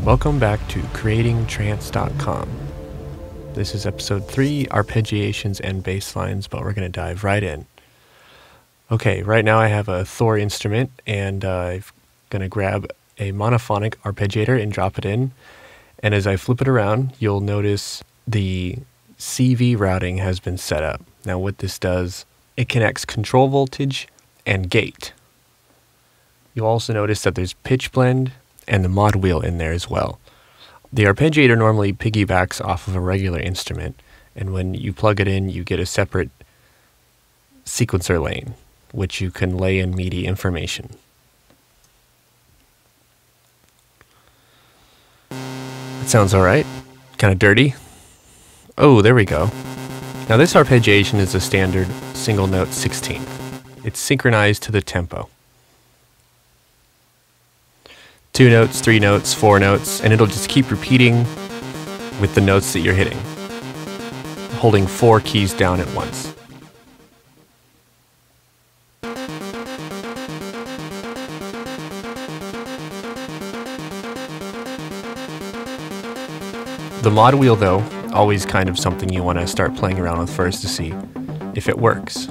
Welcome back to creatingtrance.com. This is episode 3, Arpeggiations and Bass-lines, but we're going to dive right in. Okay, right now I have a Thor instrument, and I'm going to grab a monophonic arpeggiator and drop it in. And as I flip it around, you'll notice the CV routing has been set up. Now what this does, it connects control voltage and gate. You'll also notice that there's pitch blend and the mod wheel in there as well. The arpeggiator normally piggybacks off of a regular instrument, and when you plug it in, you get a separate sequencer lane, which you can lay in MIDI information. That sounds alright. Kind of dirty. Oh, there we go. Now this arpeggiation is a standard single note 16th. It's synchronized to the tempo. 2 notes, 3 notes, 4 notes, and it'll just keep repeating with the notes that you're hitting, holding 4 keys down at once. The mod wheel, though, always kind of something you want to start playing around with first to see if it works.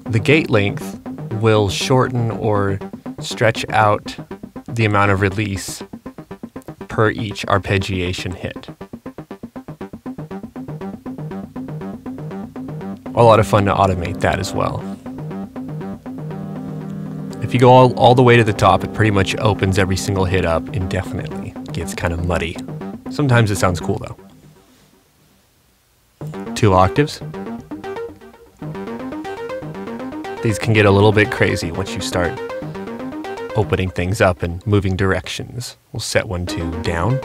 The gate length will shorten or stretch out the amount of release per each arpeggiation hit. A lot of fun to automate that as well. If you go all the way to the top, it pretty much opens every single hit up indefinitely. It gets kind of muddy. Sometimes it sounds cool though. 2 octaves. These can get a little bit crazy once you start opening things up and moving directions. We'll set one to down.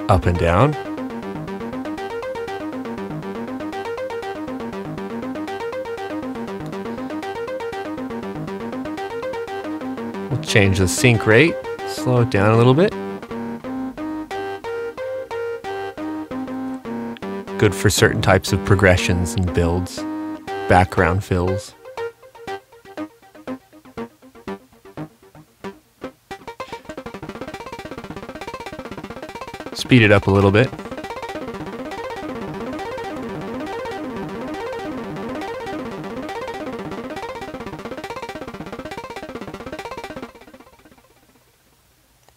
Up and down. We'll change the sync rate, slow it down a little bit. Good for certain types of progressions and builds, background fills. Speed it up a little bit.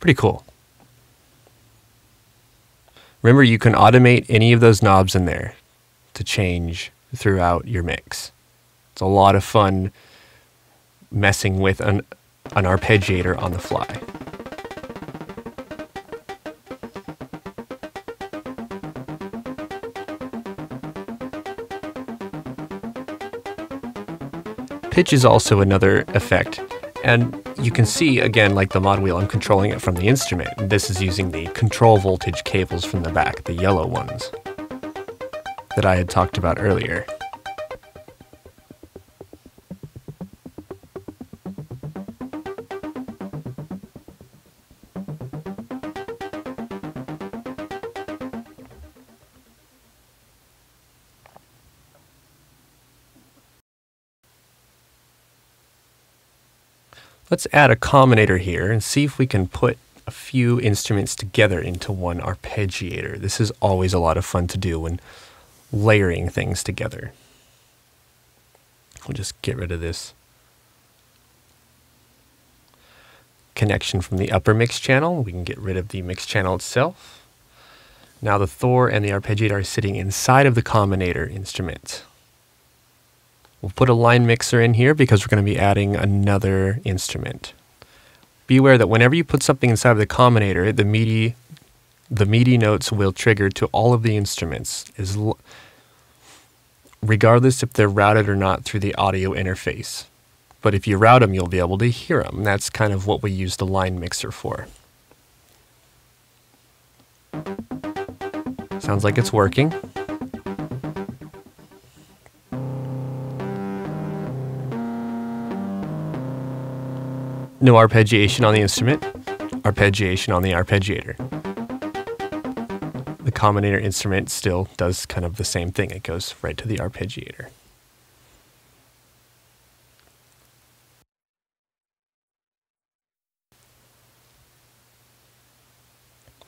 Pretty cool. Remember, you can automate any of those knobs in there to change throughout your mix. It's a lot of fun messing with an arpeggiator on the fly. Pitch is also another effect. And you can see, again, like the mod wheel, I'm controlling it from the instrument. This is using the control voltage cables from the back, the yellow ones that I had talked about earlier. Let's add a combinator here and see if we can put a few instruments together into one arpeggiator. This is always a lot of fun to do when layering things together. We'll just get rid of this connection from the upper mix channel. We can get rid of the mix channel itself. Now the Thor and the arpeggiator are sitting inside of the combinator instrument. We'll put a line mixer in here because we're going to be adding another instrument. Be aware that whenever you put something inside of the combinator, the MIDI notes will trigger to all of the instruments, regardless if they're routed or not through the audio interface. But if you route them, you'll be able to hear them. That's kind of what we use the line mixer for. Sounds like it's working. No arpeggiation on the instrument, arpeggiation on the arpeggiator. The combinator instrument still does kind of the same thing. It goes right to the arpeggiator.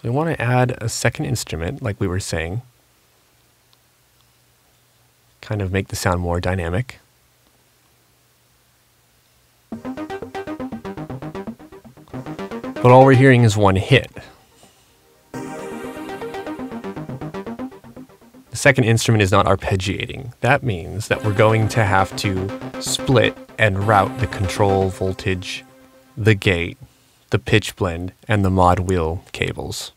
We want to add a second instrument, like we were saying. Kind of make the sound more dynamic. But all we're hearing is one hit. The second instrument is not arpeggiating. That means that we're going to have to split and route the control voltage, the gate, the pitch blend, and the mod wheel cables.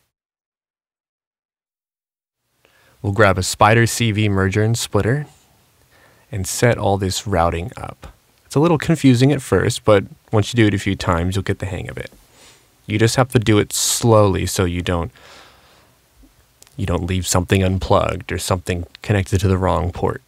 We'll grab a Spider CV merger and splitter and set all this routing up. It's a little confusing at first, but once you do it a few times, you'll get the hang of it. You just have to do it slowly so you don't leave something unplugged or something connected to the wrong port.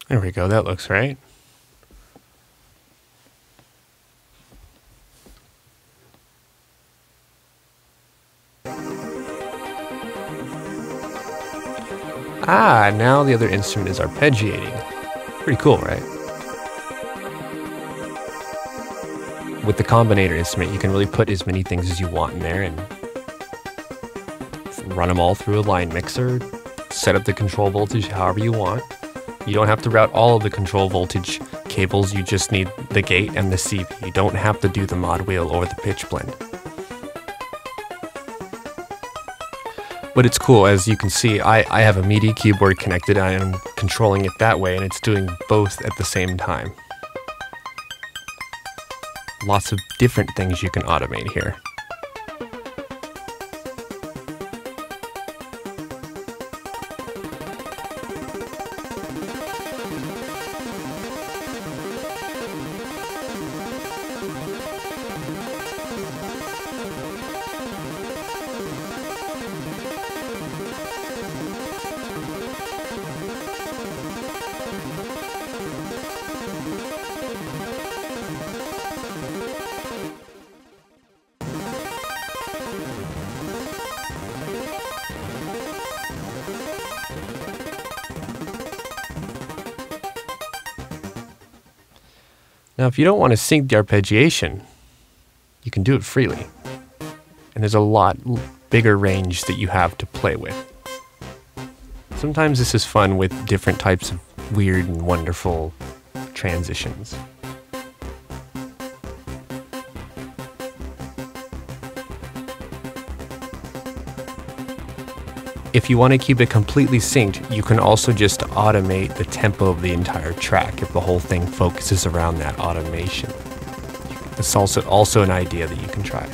There we go, that looks right. Ah, now the other instrument is arpeggiating. Pretty cool, right? With the combinator instrument, you can really put as many things as you want in there and run them all through a line mixer, set up the control voltage however you want. You don't have to route all of the control voltage cables, you just need the gate and the CV. You don't have to do the mod wheel or the pitch blend. But it's cool, as you can see, I have a MIDI keyboard connected, I am controlling it that way, and it's doing both at the same time. Lots of different things you can automate here. Now, if you don't want to sync the arpeggiation, you can do it freely. And there's a lot bigger range that you have to play with. Sometimes this is fun with different types of weird and wonderful transitions. If you want to keep it completely synced, you can also just automate the tempo of the entire track if the whole thing focuses around that automation. It's also an idea that you can try.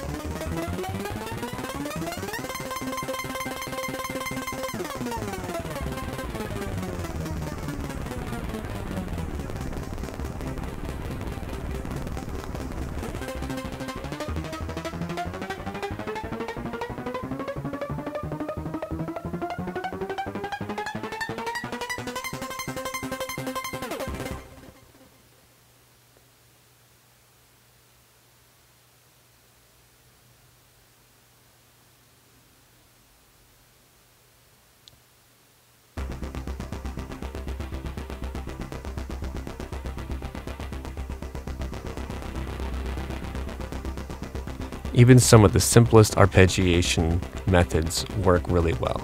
Even some of the simplest arpeggiation methods work really well.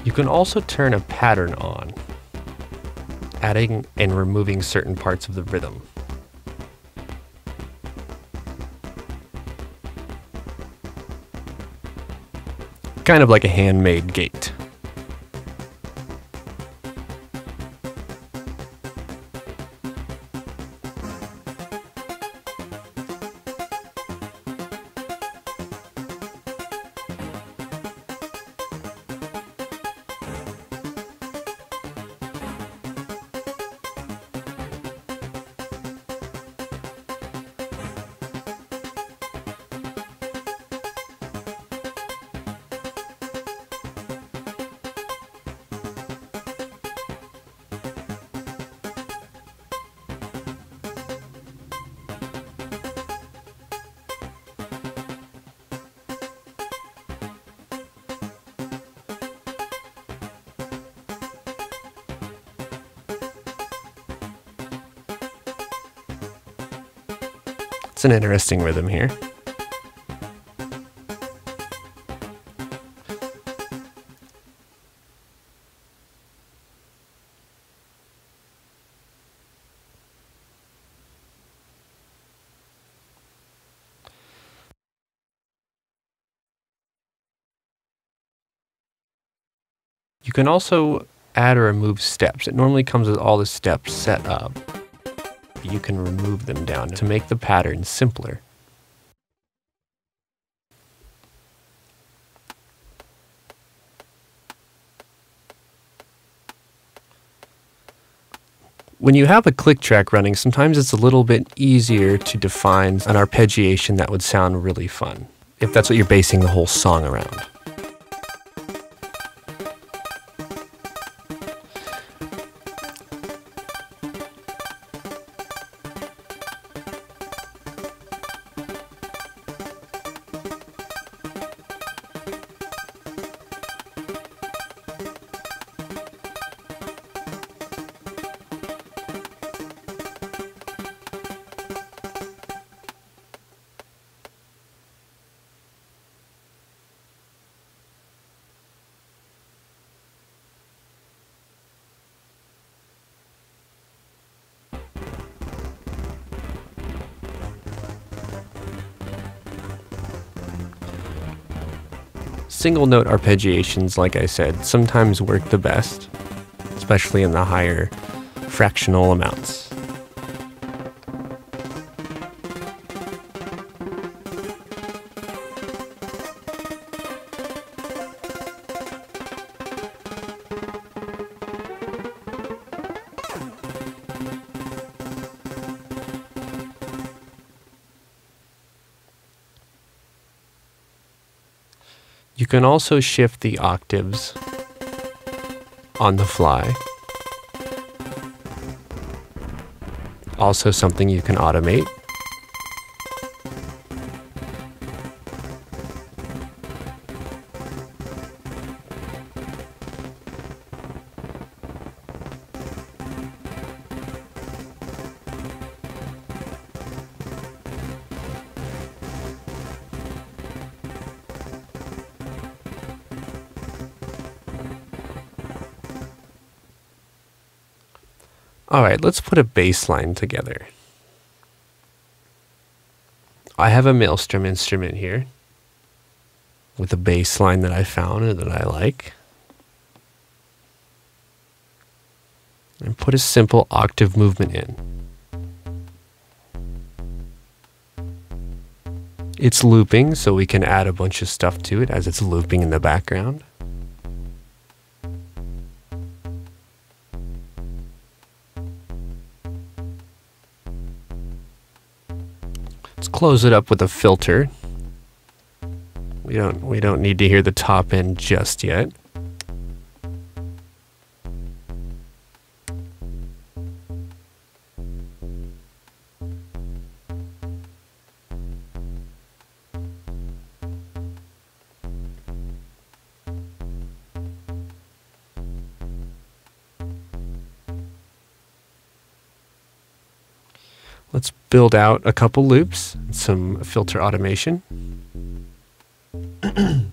You can also turn a pattern on, adding and removing certain parts of the rhythm. Kind of like a handmade gate. It's an interesting rhythm here. You can also add or remove steps. It normally comes with all the steps set up. You can remove them down to make the pattern simpler. When you have a click track running, sometimes it's a little bit easier to define an arpeggiation that would sound really fun, if that's what you're basing the whole song around. Single note arpeggiations, like I said, sometimes work the best, especially in the higher fractional amounts. You can also shift the octaves on the fly. Also something you can automate. All right, let's put a bass line together. I have a Maelstrom instrument here with a bass line that I found and that I like. And put a simple octave movement in. It's looping, so we can add a bunch of stuff to it as it's looping in the background. Close it up with a filter. We don't need to hear the top end just yet. Let's build out a couple loops, some filter automation. You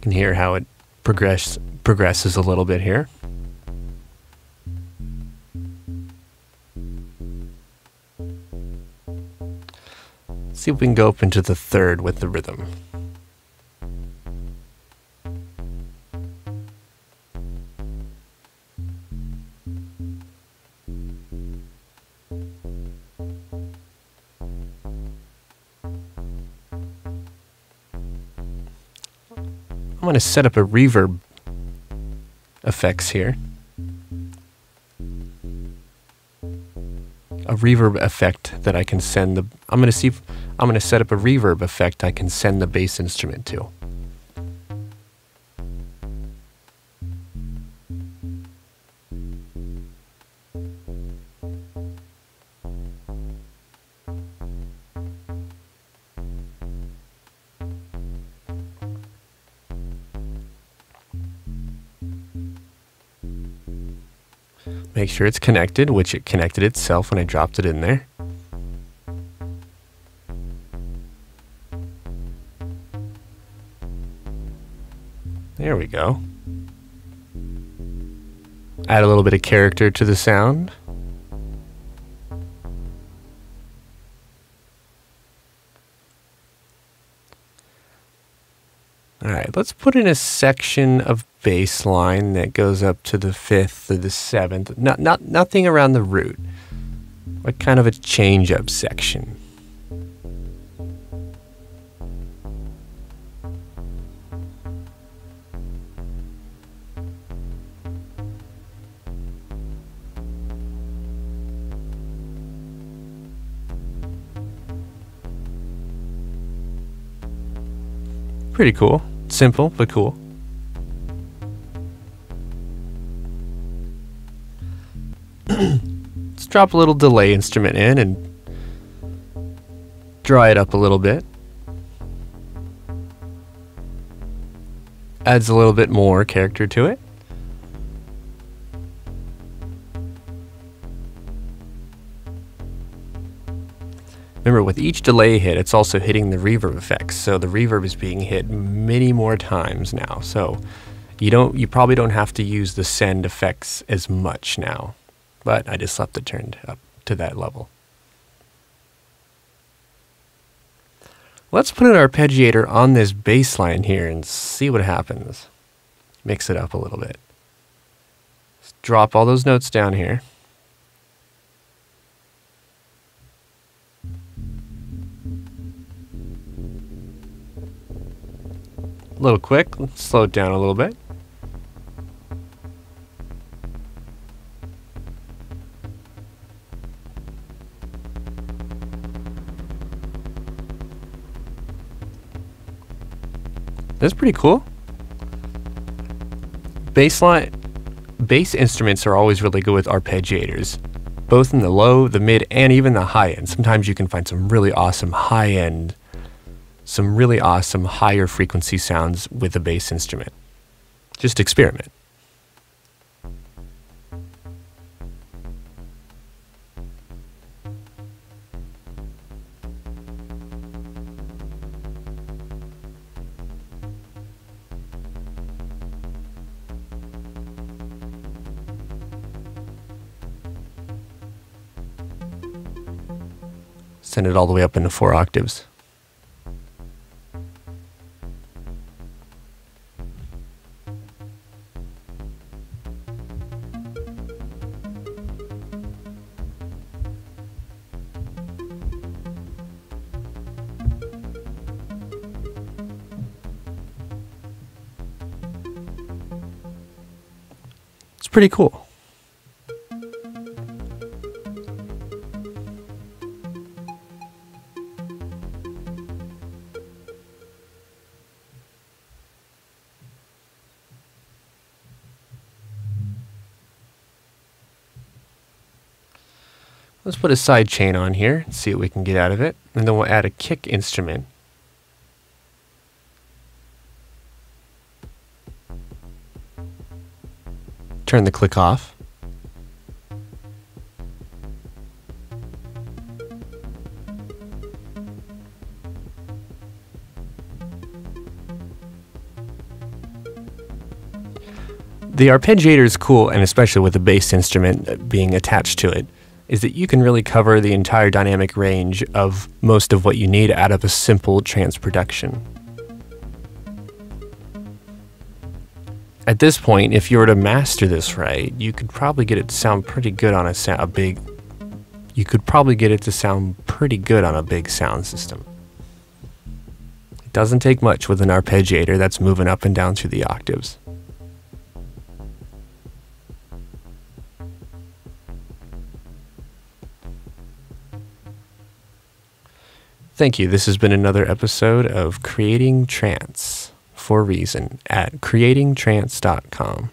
can hear how it progresses a little bit here. See if we can go up into the third with the rhythm. I'm going to set up a reverb effects here. A reverb effect that I can send the... I'm going to set up a reverb effect I can send the bass instrument to. Make sure it's connected, which it connected itself when I dropped it in there. There we go. Add a little bit of character to the sound. Alright, let's put in a section of bass line that goes up to the 5th or the 7th. Nothing around the root. What kind of a change-up section? Pretty cool. Simple, but cool. Let's drop a little delay instrument in and dry it up a little bit. Adds a little bit more character to it. Remember, with each delay hit, it's also hitting the reverb effects. So the reverb is being hit many more times now. So you probably don't have to use the send effects as much now. But I just left it turned up to that level. Let's put an arpeggiator on this bass line here and see what happens. Mix it up a little bit. Let's drop all those notes down here. A little quick, let's slow it down a little bit. That's pretty cool. Bass instruments are always really good with arpeggiators, both in the low, the mid, and even the high end. Sometimes you can find some really awesome high end, some really awesome higher frequency sounds with a bass instrument. Just experiment. Send it all the way up into 4 octaves. It's pretty cool. Let's put a side chain on here and see what we can get out of it. And then we'll add a kick instrument. Turn the click off. The arpeggiator is cool, and especially with a bass instrument being attached to it, is that you can really cover the entire dynamic range of most of what you need out of a simple trance production. At this point, if you were to master this right, you could probably get it to sound pretty good on a big sound system. It doesn't take much with an arpeggiator that's moving up and down through the octaves. Thank you. This has been another episode of Creating Trance for Reason at creatingtrance.com.